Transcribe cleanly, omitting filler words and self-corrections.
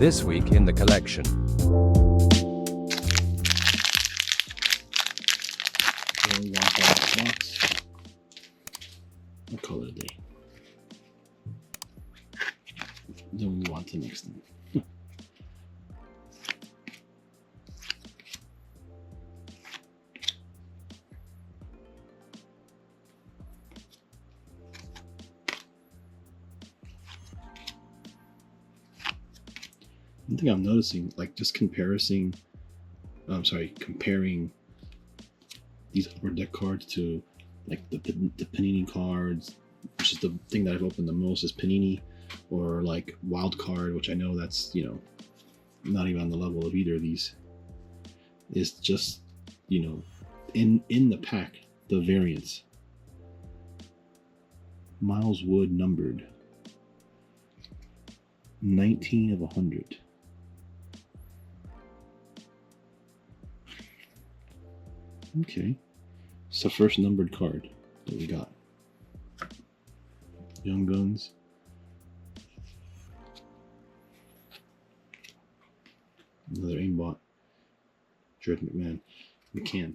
This week in the collection. I'll call it a day. Then we want the next one. One thing I'm noticing, like just comparing these upper deck cards to like the Panini cards, which is the thing that I've opened the most, is Panini, or like Wild Card, which I know that's, you know, not even on the level of either of these. Is just, you know, in the pack, the variants. Miles Wood numbered 19 of 100. Okay, it's the first numbered card that we got. Young Guns. Another aimbot. Jared McCann.